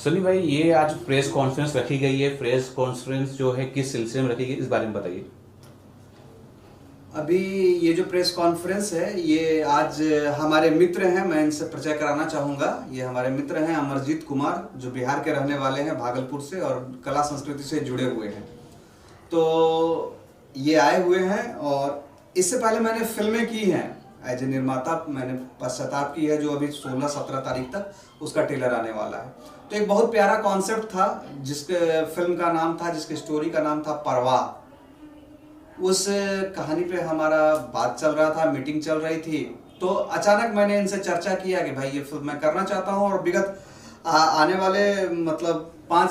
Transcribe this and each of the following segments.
सनी भाई, ये आज प्रेस कॉन्फ्रेंस रखी गई है। प्रेस कॉन्फ्रेंस जो है किस सिलसिले में रखी गई, इस बारे में बताइए। अभी ये जो प्रेस कॉन्फ्रेंस है ये आज हमारे मित्र हैं, मैं इनसे परिचय कराना चाहूँगा। ये हमारे मित्र हैं अमरजीत कुमार, जो बिहार के रहने वाले हैं, भागलपुर से, और कला संस्कृति से जुड़े हुए हैं। तो ये आए हुए हैं और इससे पहले मैंने फिल्में की हैं एज ए निर्माता। मैंने पश्चाताप की है, जो अभी 16-17 तारीख तक उसका ट्रेलर आने वाला है। तो एक बहुत प्यारा कॉन्सेप्ट था, जिसके फिल्म का नाम था, जिसके स्टोरी का नाम था परवाह। उस कहानी पे हमारा बात चल रहा था, मीटिंग चल रही थी। तो अचानक मैंने इनसे चर्चा किया कि भाई ये फिल्म मैं करना चाहता हूँ, और विगत आने वाले मतलब 5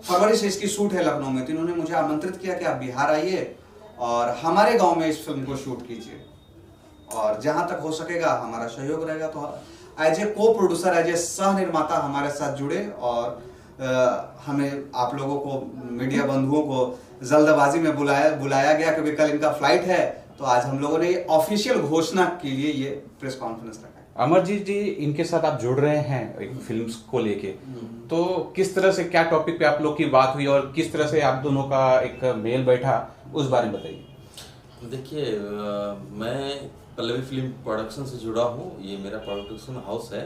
फरवरी से इसकी शूट है लखनऊ में। तो इन्होंने मुझे आमंत्रित किया कि आप बिहार आइए और हमारे गांव में इस फिल्म को शूट कीजिए, और जहां तक हो सकेगा हमारा सहयोग रहेगा। तो एज ए को प्रोड्यूसर, एज ए सह निर्माता हमारे साथ जुड़े, और हमें आप लोगों को, मीडिया बंधुओं को जल्दबाजी में बुलाया गया, क्योंकि कल इनका फ्लाइट है। तो आज हम लोगों ने ऑफिशियल घोषणा के लिए ये प्रेस कॉन्फ्रेंस रखा है। अमरजीत जी, इनके साथ आप जुड़ रहे हैं एक फिल्म को लेके, तो किस तरह से, क्या टॉपिक पे आप लोग की बात हुई और किस तरह से आप दोनों का एक मेल बैठा, उस बारे में बताइए। देखिए, मैं पल्लवी फिल्म प्रोडक्शन से जुड़ा हूँ। ये मेरा प्रोडक्शन हाउस है,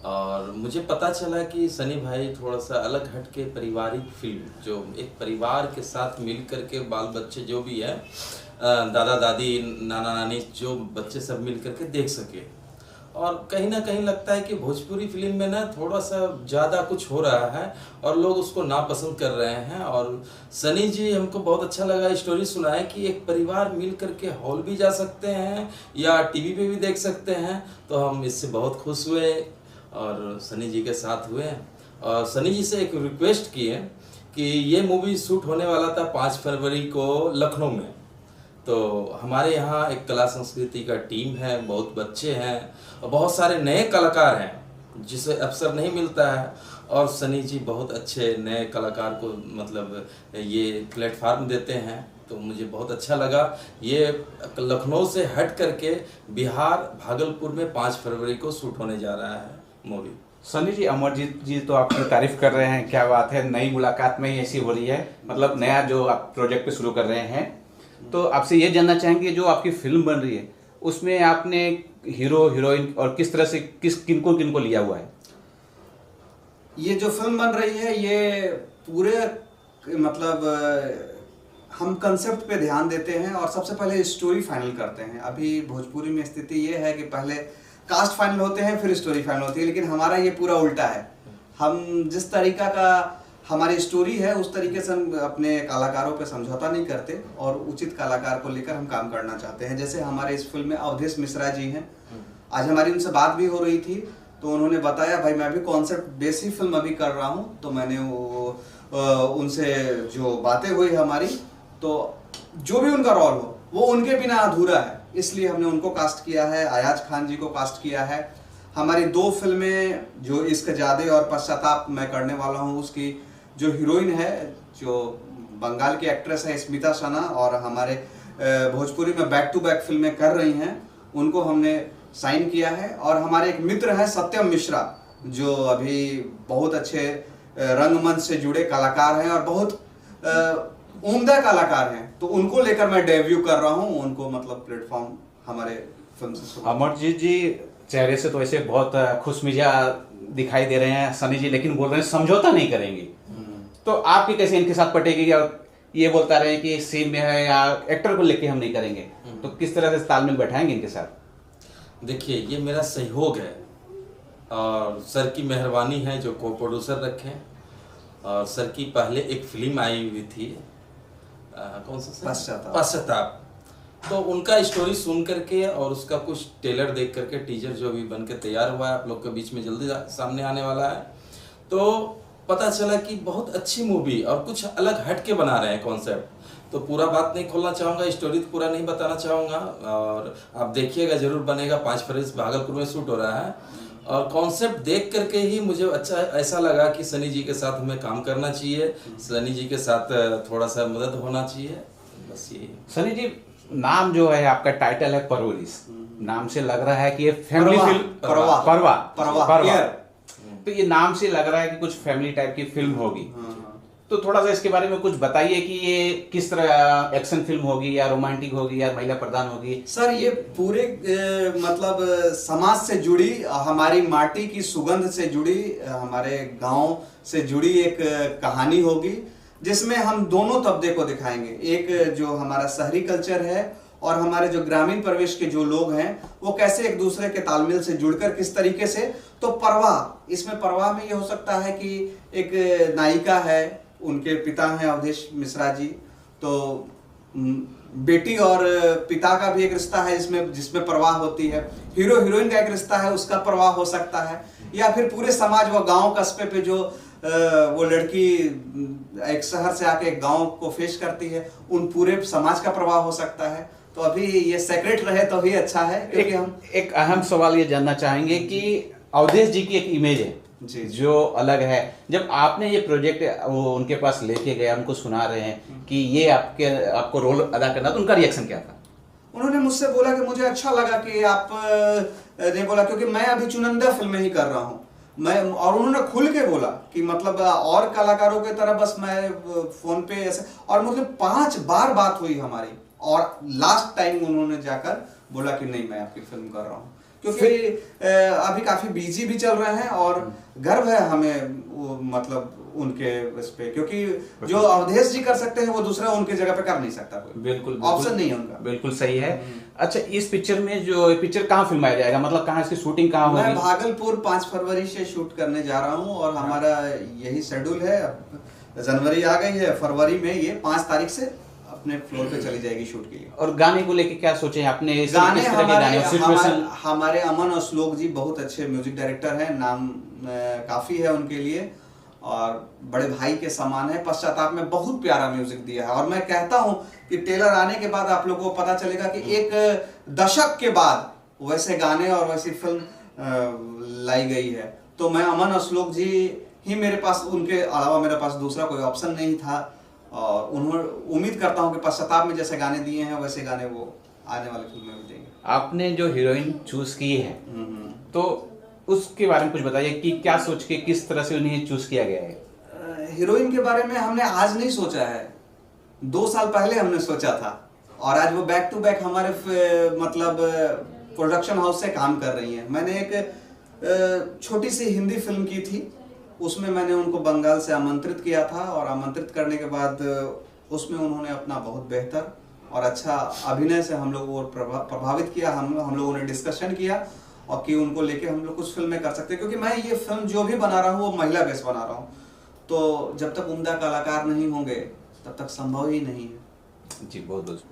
और मुझे पता चला कि सनी भाई थोड़ा सा अलग हट के पारिवारिक फिल्म, जो एक परिवार के साथ मिल करके बाल बच्चे जो भी है, दादा दादी नाना नानी, जो बच्चे सब मिल करके देख सके। और कहीं ना कहीं लगता है कि भोजपुरी फिल्म में ना थोड़ा सा ज़्यादा कुछ हो रहा है और लोग उसको नापसंद कर रहे हैं। और सनी जी, हमको बहुत अच्छा लगा स्टोरी सुनाए कि एक परिवार मिल करके हॉल भी जा सकते हैं या टीवी पे भी देख सकते हैं। तो हम इससे बहुत खुश हुए और सनी जी के साथ हुए, और सनी जी से एक रिक्वेस्ट किए कि ये मूवी शूट होने वाला था 5 फरवरी को लखनऊ में। तो हमारे यहाँ एक कला संस्कृति का टीम है, बहुत बच्चे हैं और बहुत सारे नए कलाकार हैं जिसे अवसर नहीं मिलता है, और सनी जी बहुत अच्छे नए कलाकार को मतलब ये प्लेटफार्म देते हैं। तो मुझे बहुत अच्छा लगा। ये लखनऊ से हट करके बिहार भागलपुर में 5 फरवरी को शूट होने जा रहा है मूवी। सनी जी, अमरजीत जी तो आपकी तारीफ कर रहे हैं, क्या बात है, नई मुलाकात में ही ऐसी हो रही है, मतलब नया जो आप प्रोजेक्ट पे शुरू कर रहे हैं। तो आपसे ये जानना चाहेंगे, जो आपकी फिल्म बन रही है उसमें आपने हीरो हीरोइन और किस तरह से किनको किनको लिया हुआ है? ये जो फिल्म बन रही है ये पूरे मतलब हम कंसेप्ट पे ध्यान देते हैं, और सबसे पहले स्टोरी फाइनल करते हैं। अभी भोजपुरी में स्थिति ये है कि पहले कास्ट फाइनल होते हैं, फिर स्टोरी फाइनल होती है, लेकिन हमारा ये पूरा उल्टा है। हम जिस तरीका का हमारी स्टोरी है उस तरीके से हम अपने कलाकारों पे समझौता नहीं करते, और उचित कलाकार को लेकर हम काम करना चाहते हैं। जैसे हमारे इस फिल्म में अवधेश मिश्रा जी हैं। आज हमारी उनसे बात भी हो रही थी, तो उन्होंने बताया भाई मैं भी कॉन्सेप्ट बेसिक फिल्म अभी कर रहा हूँ। तो मैंने वो उनसे जो बातें हुई हमारी, तो जो भी उनका रोल हो वो उनके बिना अधूरा है, इसलिए हमने उनको कास्ट किया है। अयाज खान जी को कास्ट किया है। हमारी 2 फिल्में जो इश्क जादे और पश्चाताप मैं करने वाला हूँ, उसकी जो हीरोइन है, जो बंगाल की एक्ट्रेस है स्मिता सना, और हमारे भोजपुरी में बैक टू बैक फिल्में कर रही हैं, उनको हमने साइन किया है। और हमारे एक मित्र हैं सत्यम मिश्रा, जो अभी बहुत अच्छे रंगमंच से जुड़े कलाकार हैं और बहुत उम्दा कलाकार हैं। तो उनको लेकर मैं डेब्यू कर रहा हूँ, उनको मतलब प्लेटफॉर्म हमारे फिल्म से। अमरजीत जी चेहरे से तो ऐसे बहुत खुशमिजा दिखाई दे रहे हैं सनी जी, लेकिन बोल रहे हैं समझौता नहीं करेंगे। तो आपकी कैसे इनके साथ पटेगी, और ये बोलता रहे कि सीन में है या एक्टर को लेके हम नहीं करेंगे, तो किस तरह से तालमेल बैठाएंगे इनके साथ? देखिए, ये मेरा सहयोग है और सर की मेहरबानी है जो को प्रोड्यूसर रखें। और सर की पहले एक फिल्म आई हुई थी, कौन सा, पश्चाताप। तो उनका स्टोरी सुन करके और उसका कुछ ट्रेलर देख करके, टीजर जो भी बन के तैयार हुआ है, आप लोग के बीच में जल्दी सामने आने वाला है, तो पता चला कि बहुत अच्छी मूवी और कुछ अलग हट के बना रहे हैं कॉन्सेप्ट। तो पूरा बात नहीं खोलना चाहूँगा, स्टोरी तो पूरा नहीं बताना चाहूँगा, और आप देखिएगा जरूर बनेगा। 5 फरवरी भागलपुर में शूट हो रहा है, और कॉन्सेप्ट देख करके ही मुझे अच्छा ऐसा लगा कि सनी जी के साथ हमें काम करना चाहिए, सनी जी के साथ थोड़ा सा मदद होना चाहिए, बस यही। सनी जी, नाम जो है आपका, टाइटल है परवरिश, नाम से लग रहा है कि ये फैमिली फिल्म। परवा तो ये नाम से लग रहा है कि कुछ फैमिली टाइप की फिल्म होगी। तो थोड़ा सा इसके बारे में कुछ बताइए कि ये किस तरह एक्शन फिल्म होगी या रोमांटिक होगी या महिला प्रधान होगी। सर ये पूरे मतलब समाज से जुड़ी, हमारी माटी की सुगंध से जुड़ी, हमारे गांव से जुड़ी एक कहानी होगी, जिसमें हम दोनों तबके को दिखाएंगे। एक जो हमारा शहरी कल्चर है और हमारे जो ग्रामीण परिवेश के जो लोग हैं वो कैसे एक दूसरे के तालमेल से जुड़कर किस तरीके से। तो परवाह, इसमें परवाह में ये हो सकता है कि एक नायिका है, उनके पिता हैं अवधेश मिश्रा जी, तो बेटी और पिता का भी एक रिश्ता है जिसमें परवाह होती है। हीरो हीरोइन का एक रिश्ता है, उसका परवाह हो सकता है। या फिर पूरे समाज व गांव कस्बे पे जो वो लड़की एक शहर से आके एक गांव को फेस करती है, उन पूरे समाज का प्रभाव हो सकता है। तो अभी ये सेक्रेट रहे तो ही अच्छा है, क्योंकि हम एक अहम सवाल ये जानना चाहेंगे कि अवधेश जी की एक इमेज है जी जो अलग है। जब आपने ये प्रोजेक्ट वो उनके पास लेके गए, उनको सुना रहे हैं कि ये आपको रोल अदा करना, तो उनका रिएक्शन क्या था? उन्होंने मुझसे बोला कि मुझे अच्छा लगा कि आप ने बोला, क्योंकि मैं अभी चुनिंदा फिल्में ही कर रहा हूँ मैं, और उन्होंने खुल के बोला कि मतलब और कलाकारों की तरह बस मैं फोन पे ऐसे, और मतलब 5 बार बात हुई हमारी, और लास्ट टाइम उन्होंने जाकर बोला कि नहीं मैं आपकी फिल्म कर रहा हूँ, क्योंकि अभी काफी बिजी भी चल रहे हैं और गर्व है हमें मतलब उनके इस पे, क्योंकि जो अवधेश जी कर सकते हैं वो दूसरा उनके जगह पे कर नहीं सकता कोई। बिल्कुल ऑप्शन नहीं है उनका। बिल्कुल सही है। अच्छा, इस पिक्चर में जो पिक्चर कहाँ फिल्माया जाएगा, मतलब कहाँ इसकी शूटिंग कहाँ होगी? मैं भागलपुर 5 फरवरी से शूट करने जा रहा हूँ और हमारा यही शेड्यूल है। जनवरी आ गई है, फरवरी में ये 5 तारीख से अपने फ्लोर पे चली जाएगी शूट के लिए। और गाने को लेके क्या सोचे आपने? गाने हमारे अमन और श्लोक जी बहुत अच्छे म्यूजिक डायरेक्टर हैं, नाम काफी है उनके लिए और बड़े भाई के समान है। पश्चाताप में बहुत प्यारा म्यूजिक दिया है और मैं कहता हूं कि टेलर आने के बाद आप लोगों को पता चलेगा कि एक दशक के बाद वैसे गाने और वैसी फिल्म लाई गई है। तो मैं अमन और श्लोक जी ही मेरे पास, उनके अलावा मेरे पास दूसरा कोई ऑप्शन नहीं था और उन्होंने, उम्मीद करता हूं कि पश्चाताप में जैसे गाने दिए हैं वैसे गाने वो आने वाले फिल्म में भी देंगे। आपने जो हीरोइन चूज की है तो उसके बारे में कुछ बताइए कि क्या सोच के किस तरह से उन्हें चूज किया गया है? हीरोइन के बारे में हमने आज नहीं सोचा है, 2 साल पहले हमने सोचा था और आज वो बैक टू बैक हमारे मतलब प्रोडक्शन हाउस से काम कर रही हैं। मैंने एक छोटी सी हिंदी फिल्म की थी, उसमें मैंने उनको बंगाल से आमंत्रित किया था और आमंत्रित करने के बाद उसमें उन्होंने अपना बहुत बेहतर और अच्छा अभिनय से हम लोगों को प्रभावित किया। हम लोगों ने डिस्कशन किया और कि उनको लेके हम लोग कुछ फिल्में कर सकते हैं, क्योंकि मैं ये फिल्म जो भी बना रहा हूँ वो महिला बेस बना रहा हूँ। तो जब तक उम्दा कलाकार नहीं होंगे तब तक संभव ही नहीं है। जी बहुत बहुत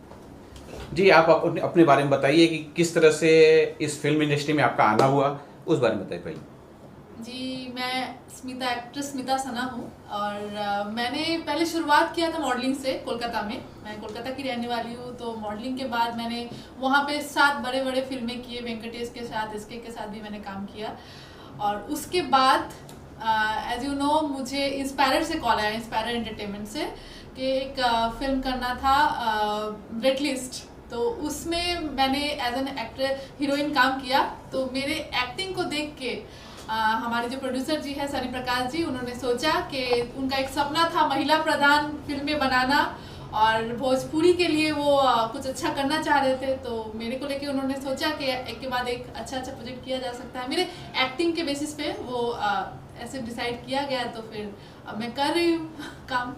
जी, आप अपने बारे में बताइए कि किस तरह से इस फिल्म इंडस्ट्री में आपका आना हुआ, उस बारे में बताइए पहले। जी, मैं एक्ट्रेस स्मिता सना हूँ और मैंने पहले शुरुआत किया था मॉडलिंग से कोलकाता में। मैं कोलकाता की रहने वाली हूँ, तो मॉडलिंग के बाद मैंने वहाँ पे 7 बड़े बड़े फिल्में किए, वेंकटेश के साथ, इसके साथ भी मैंने काम किया। और उसके बाद एज यू नो मुझे इंस्पायर से कॉल आया, इंस्पायर एंटरटेनमेंट से, कि एक फिल्म करना था रेड लिस्ट। तो उसमें मैंने एज एन एक्टर हीरोइन काम किया। तो मेरे एक्टिंग को देख के हमारे जो प्रोड्यूसर जी है सनी प्रकाश जी, उन्होंने सोचा कि उनका एक सपना था महिला प्रधान फिल्में बनाना और भोजपुरी के लिए वो कुछ अच्छा करना चाह रहे थे। तो मेरे को लेके उन्होंने सोचा कि एक के बाद एक अच्छा प्रोजेक्ट किया जा सकता है। मेरे एक्टिंग के बेसिस पे वो ऐसे डिसाइड किया गया, तो फिर अब मैं कर रही हूँ काम।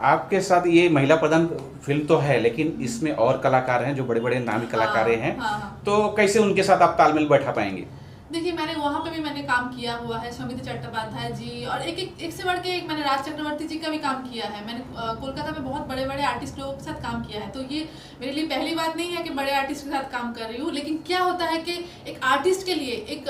आपके साथ ये महिला प्रधान फिल्म तो है, लेकिन इसमें और कलाकार हैं जो बड़े बड़े नामी कलाकार हैं। हाँ। तो कैसे उनके साथ आप तालमेल बैठा पाएंगे? देखिए, मैंने वहाँ पे भी मैंने काम किया हुआ है, सौमित्र चट्टोपाध्याय जी, और एक से बढ़ के एक मैंने राज चक्रवर्ती जी का भी काम किया है। मैंने कोलकाता में बहुत बड़े बड़े आर्टिस्ट लोगों के साथ काम किया है। तो ये मेरे लिए पहली बात नहीं है कि बड़े आर्टिस्ट के साथ काम कर रही हूँ, लेकिन क्या होता है कि एक आर्टिस्ट के लिए, एक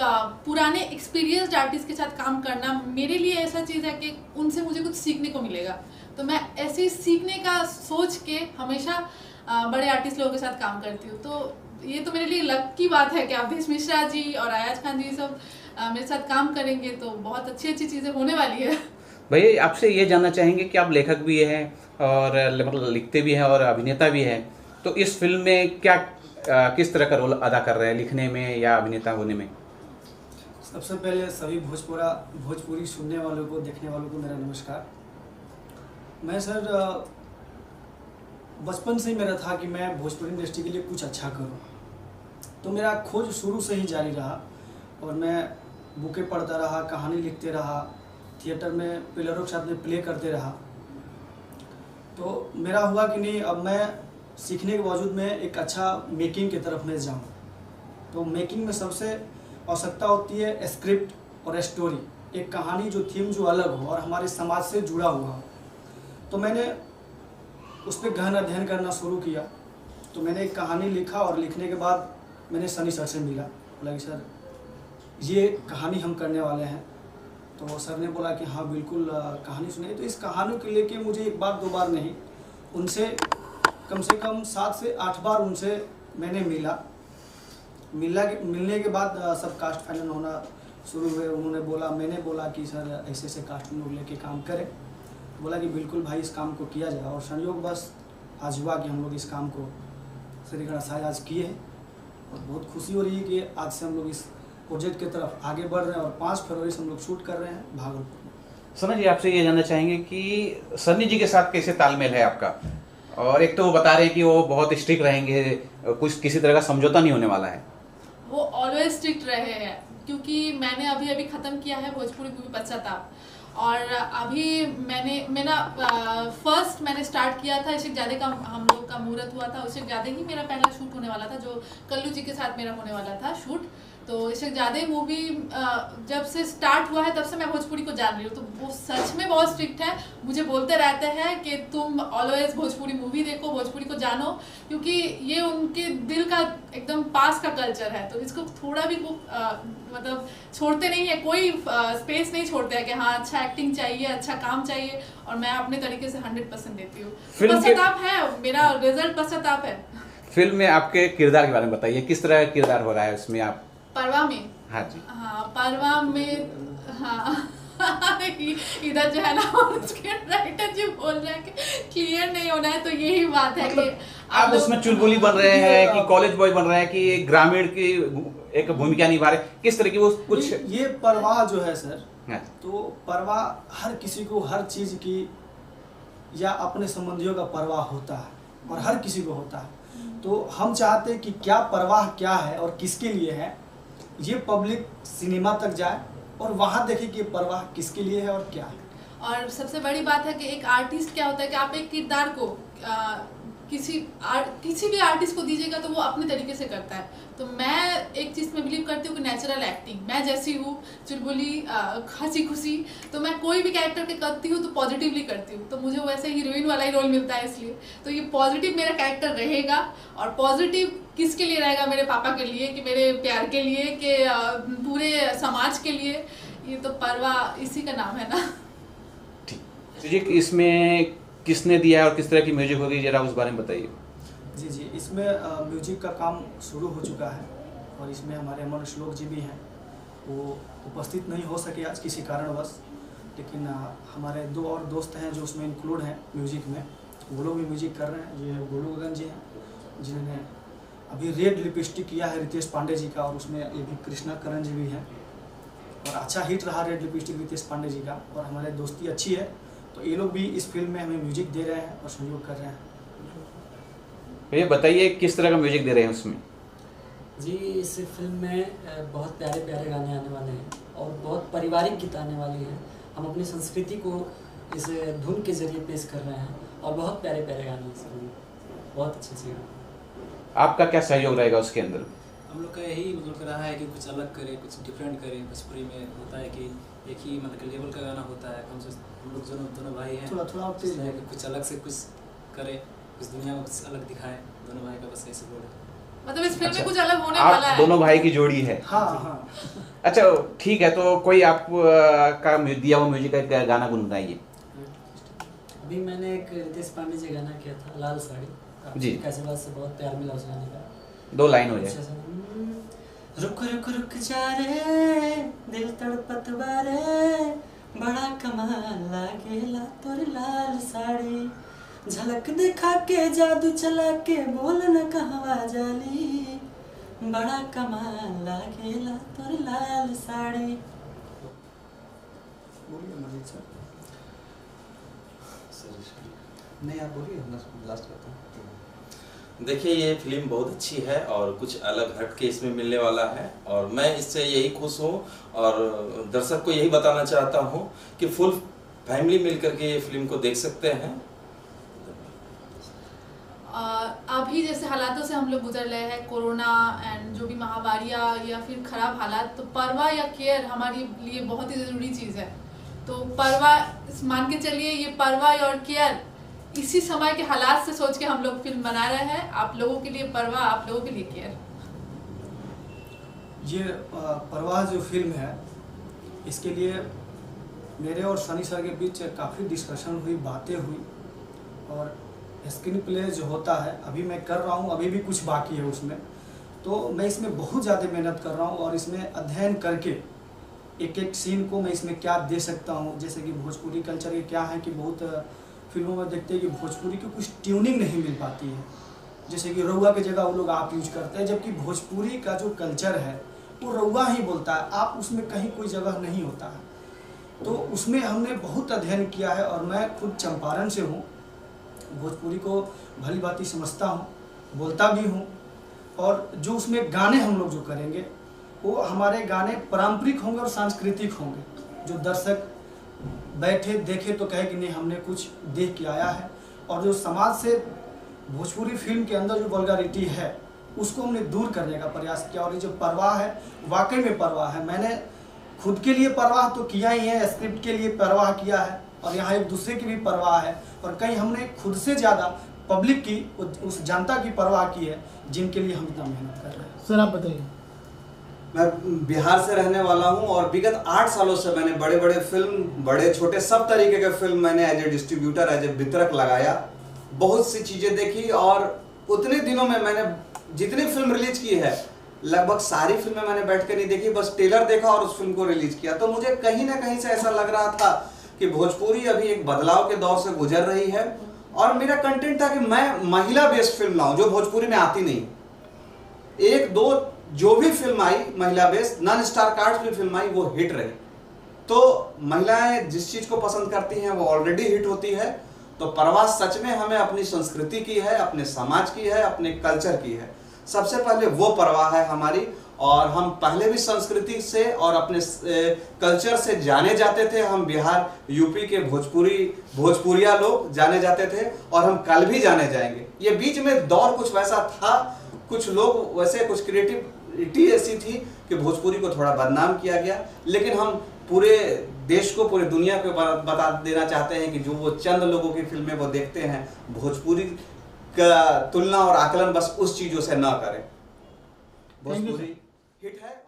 पुराने एक्सपीरियंस्ड आर्टिस्ट के साथ काम करना मेरे लिए ऐसा चीज़ है कि उनसे मुझे कुछ सीखने को मिलेगा। तो मैं ऐसे ही सीखने का सोच के हमेशा बड़े आर्टिस्ट लोगों के साथ काम करती हूँ। तो ये तो मेरे लिए लक की बात है कि अवधेश मिश्रा जी और अयाज खान जी सब मेरे साथ काम करेंगे, तो बहुत अच्छी चीज़ें होने वाली है। भैया, आपसे ये जानना चाहेंगे कि आप लेखक भी हैं और मतलब लिखते भी हैं और अभिनेता भी हैं, तो इस फिल्म में क्या किस तरह का रोल अदा कर रहे हैं, लिखने में या अभिनेता होने में? सबसे पहले सभी भोजपुरी सुनने वालों को, देखने वालों को मेरा नमस्कार। मैं सर बचपन से ही मेरा था कि मैं भोजपुरी इंडस्ट्री के लिए कुछ अच्छा करूं, तो मेरा खोज शुरू से ही जारी रहा और मैं बुकें पढ़ता रहा, कहानी लिखते रहा, थिएटर में प्लेयरों के साथ में प्ले करते रहा। तो मेरा हुआ कि नहीं, अब मैं सीखने के बावजूद में एक अच्छा मेकिंग की तरफ में जाऊँ। तो मेकिंग में सबसे आवश्यकता होती है स्क्रिप्ट और स्टोरी, एक कहानी जो थीम जो अलग हो और हमारे समाज से जुड़ा हुआ हो। तो मैंने उस पर गहन अध्ययन करना शुरू किया। तो मैंने एक कहानी लिखा और लिखने के बाद मैंने सनी सर से मिला, बोला कि सर ये कहानी हम करने वाले हैं। तो सर ने बोला कि हाँ बिल्कुल कहानी सुनिए। तो इस कहानी को लेके मुझे एक बार दो बार नहीं, उनसे कम से कम 7 से 8 बार उनसे मैंने मिलने के बाद सब कास्ट फाइनल होना शुरू हुए। उन्होंने बोला, मैंने बोला कि सर ऐसे ऐसे कास्ट में लोग लेके काम करें। बोला कि बिल्कुल भाई इस काम को किया जाए। और संयोग बस आज हुआ कि हम लोग इस काम को श्री गणेश आज किए हैं और बहुत खुशी हो रही है कि आज से हम लोग इस प्रोजेक्ट की तरफ आगे बढ़ रहे हैं और 5 फरवरी से हम लोग शूट कर रहे हैं भागलपुर में। सनी जी, आपसे ये जानना चाहेंगे कि सनी जी के साथ कैसे तालमेल है आपका? और एक तो वो बता रहे हैं कि वो बहुत स्ट्रिक्ट रहेंगे, कुछ किसी तरह का समझौता नहीं होने वाला है। वो ऑलवेज स्ट्रिक्ट रहे हैं, क्योंकि मैंने अभी ख़त्म किया है भोजपुरी मूवी पश्चाताप। और अभी मेरा फर्स्ट मैंने स्टार्ट किया था, इसे ज़्यादा का हम लोग का मुहूर्त हुआ था, उससे ज़्यादा ही मेरा पहला शूट होने वाला था, जो कल्लू जी के साथ मेरा होने वाला था शूट। तो इससे ज़्यादा मूवी जब से स्टार्ट हुआ है तब से मैं भोजपुरी को जान रही हूँ। तो वो सच में बहुत स्ट्रिक्ट है, मुझे बोलते रहते हैं कि तुम ऑलवेज भोजपुरी मूवी देखो, भोजपुरी को जानो, क्योंकि ये उनके दिल का एकदम पास का कल्चर है। तो इसको थोड़ा भी वो मतलब छोड़ते नहीं है, कोई स्पेस नहीं छोड़ते हैं कि हाँ अच्छा एक्टिंग चाहिए, अच्छा काम चाहिए, और मैं अपने तरीके से 100% देती हूँ। पश्चाताप है, मेरा रिजल्ट पश्चाताप है। फिल्म में आपके किरदार के बारे में बताइए, किस तरह का किरदार हो रहा है उसमें आप? परवा में? हाँ जी। हाँ, परवा में हाँ इधर जो है ना उसके राइटर जी बोल रहे हैं कि क्लियर नहीं होना है, तो यही बात है मतलब कि आप उसमें चुलबुली बन रहे हैं कि कॉलेज बॉय बन रहे हैं कि ग्रामीण की एक भूमिका निभा रहे, किस तरह की वो कुछ? ये परवाह जो है सर, हाँ। तो परवाह हर किसी को हर चीज़ की या अपने संबंधियों का परवाह होता है और हर किसी को होता है। तो हम चाहते हैं कि क्या परवाह क्या है और किसके लिए है, ये पब्लिक सिनेमा तक जाए और वहाँ देखे कि परवाह किसके लिए है और क्या है। और सबसे बड़ी बात है कि एक आर्टिस्ट क्या होता है कि आप एक किरदार को किसी भी आर्टिस्ट को दीजिएगा तो वो अपने तरीके से करता है। तो मैं एक चीज़ में बिलीव करती हूँ कि नेचुरल एक्टिंग, मैं जैसी हूँ चुलबुली हंसी खुशी, तो मैं कोई भी कैरेक्टर के करती हूँ तो पॉजिटिवली करती हूँ, तो मुझे वैसे हीरोइन वाला ही रोल मिलता है, इसलिए तो ये पॉजिटिव मेरा कैरेक्टर रहेगा। और पॉजिटिव किसके लिए रहेगा? मेरे पापा के लिए, कि मेरे प्यार के लिए, कि पूरे समाज के लिए? ये तो परवाह इसी का नाम है ना। ठीक, इसमें किसने दिया है और किस तरह की म्यूजिक होगी, जरा उस बारे में बताइए। जी, इसमें म्यूजिक का काम शुरू हो चुका है और इसमें हमारे अमर श्लोक जी भी हैं। वो उपस्थित नहीं हो सके आज किसी कारणवश, लेकिन हमारे 2 और दोस्त हैं जो उसमें इंक्लूड हैं म्यूजिक में, वो लोग भी म्यूजिक कर रहे हैं। ये गोलू गगन जी हैं जिन्होंने अभी रेड लिपस्टिक किया है रितेश पांडे जी का, और उसमें ये भी कृष्णा करण जी भी हैं और अच्छा हिट रहा रेड लिपस्टिक रितेश पांडे जी का, और हमारे दोस्ती अच्छी है। तो ये लोग भी इस फिल्म में हमें म्यूजिक दे रहे हैं और सहयोग कर रहे हैं। भैया बताइए किस तरह का म्यूजिक दे रहे हैं उसमें? जी, इस फिल्म में बहुत प्यारे प्यारे गाने आने वाले हैं और बहुत पारिवारिक गीत आने वाले हैं। हम अपनी संस्कृति को इस धुन के जरिए पेश कर रहे हैं और बहुत प्यारे प्यारे गाने हैं इस फिल्म में, बहुत अच्छे से गाने। आपका क्या सहयोग रहेगा उसके अंदर? हम लोग का यही मतलब रहा है कि कुछ अलग करें, कुछ डिफरेंट करें। भोजपुरी में होता है कि एक ही मतलब लेवल का गाना होता है, हम लोग दोनों भाई हैं, थोड़ा है कि कुछ अलग से कुछ करें, कुछ दुनिया में कुछ अलग दिखाएं। दोनों भाई का बस ऐसे बोल है, मतलब इस फिल्म अच्छा, में कुछ अलग होने आप वाला है। दोनों भाई की जोड़ी है? हाँ। अच्छा ठीक है, तो कोई आप का दिया हुआ म्यूजिक का गाना गुनगुनाइए। अभी मैंने एक रितेश पांडे जी गाना किया था, लाल साड़ी जी, कैसे बात से बहुत प्यार मिला उस गाने का। 2 लाइन हो जाए। रुक रुक रुक जा रे दिल तड़पत बारे, बड़ा कमाल लागेला तोर लाल साड़ी, झलक दिखा के जादू चला के बोल न कहवा जाली, बड़ा कमाल लागेला तोर लाल साड़ी। बोलिए मजीद सर। नहीं आप बोलिए, लास्ट करता हूँ। देखिए ये फिल्म बहुत अच्छी है और कुछ अलग हट के इसमें मिलने वाला है और मैं इससे यही खुश हूँ और दर्शक को यही बताना चाहता हूँ कि फुल फैमिली मिलकर के ये फिल्म को देख सकते हैं। अभी जैसे हालातों से हम लोग गुजर रहे हैं, कोरोना एंड जो भी महामारियाँ या फिर ख़राब हालात, तो परवाह या केयर हमारे लिए बहुत ही ज़रूरी चीज़ है। तो परवाह मान के चलिए, ये परवाह और केयर इसी समय के हालात से सोच के हम लोग फिल्म बना रहे हैं। आप लोगों के लिए परवाह, आप लोगों के लिए केयर। ये परवाह जो फिल्म है, इसके लिए मेरे और सनी सर के बीच काफ़ी डिस्कशन हुई, बातें हुई और स्क्रीन प्ले जो होता है अभी मैं कर रहा हूँ, अभी भी कुछ बाकी है उसमें। तो मैं इसमें बहुत ज़्यादा मेहनत कर रहा हूँ और इसमें अध्ययन करके एक एक सीन को मैं इसमें क्या दे सकता हूँ। जैसे कि भोजपुरी कल्चर के क्या है कि बहुत फिल्मों में देखते हैं कि भोजपुरी की कुछ ट्यूनिंग नहीं मिल पाती है, जैसे कि रउआ की जगह वो लोग आप यूज करते हैं, जबकि भोजपुरी का जो कल्चर है वो रउआ ही बोलता है, आप उसमें कहीं कोई जगह नहीं होता है। तो उसमें हमने बहुत अध्ययन किया है और मैं खुद चंपारण से हूँ, भोजपुरी को भली भांति समझता हूँ, बोलता भी हूँ। और जो उसमें गाने हम लोग जो करेंगे वो हमारे गाने पारंपरिक होंगे और सांस्कृतिक होंगे, जो दर्शक बैठे देखे तो कहे कि नहीं हमने कुछ देख के आया है। और जो समाज से भोजपुरी फिल्म के अंदर जो वल्गैरिटी है उसको हमने दूर करने का प्रयास किया। और ये जो परवाह है वाकई में परवाह है, मैंने खुद के लिए परवाह तो किया ही है, स्क्रिप्ट के लिए परवाह किया है और यहाँ एक दूसरे की भी परवाह है और कहीं हमने खुद से ज़्यादा पब्लिक की, उस जनता की परवाह की है जिनके लिए हम इतना मेहनत कर रहे हैं। सर आप बताइए। मैं बिहार से रहने वाला हूं और विगत 8 सालों से मैंने बड़े बड़े फिल्म, बड़े छोटे सब तरीके के फिल्म मैंने as a distributor, as a वितरक लगाया, बहुत सी चीज़ें देखी और उतने दिनों में मैंने जितनी फिल्म रिलीज की है लगभग सारी फिल्में मैंने बैठ के नहीं देखी, बस ट्रेलर देखा और उस फिल्म को रिलीज किया। तो मुझे कहीं ना कहीं से ऐसा लग रहा था कि भोजपुरी अभी एक बदलाव के दौर से गुजर रही है और मेरा कंटेंट था कि मैं महिला बेस्ड फिल्म लाऊं जो भोजपुरी में आती नहीं। एक दो जो भी फिल्म आई महिला बेस्ड, नॉन स्टार कास्ट भी फिल्म आई, वो हिट रही। तो महिलाएं जिस चीज को पसंद करती हैं वो ऑलरेडी हिट होती है। तो परवाह सच में हमें अपनी संस्कृति की है, अपने समाज की है, अपने कल्चर की है। सबसे पहले वो परवाह है हमारी और हम पहले भी संस्कृति से और अपने कल्चर से जाने जाते थे। हम बिहार यूपी के भोजपुरिया लोग जाने जाते थे और हम कल भी जाने जाएंगे। ये बीच में दौर कुछ वैसा था, कुछ लोग वैसे, कुछ क्रिएटिविटी ऐसी थी कि भोजपुरी को थोड़ा बदनाम किया गया, लेकिन हम पूरे देश को, पूरे दुनिया को बता देना चाहते हैं कि जो वो चंद लोगों की फिल्में वो देखते हैं, भोजपुरी का तुलना और आकलन बस उस चीज़ों से ना करें। भोजपुरी हिट है।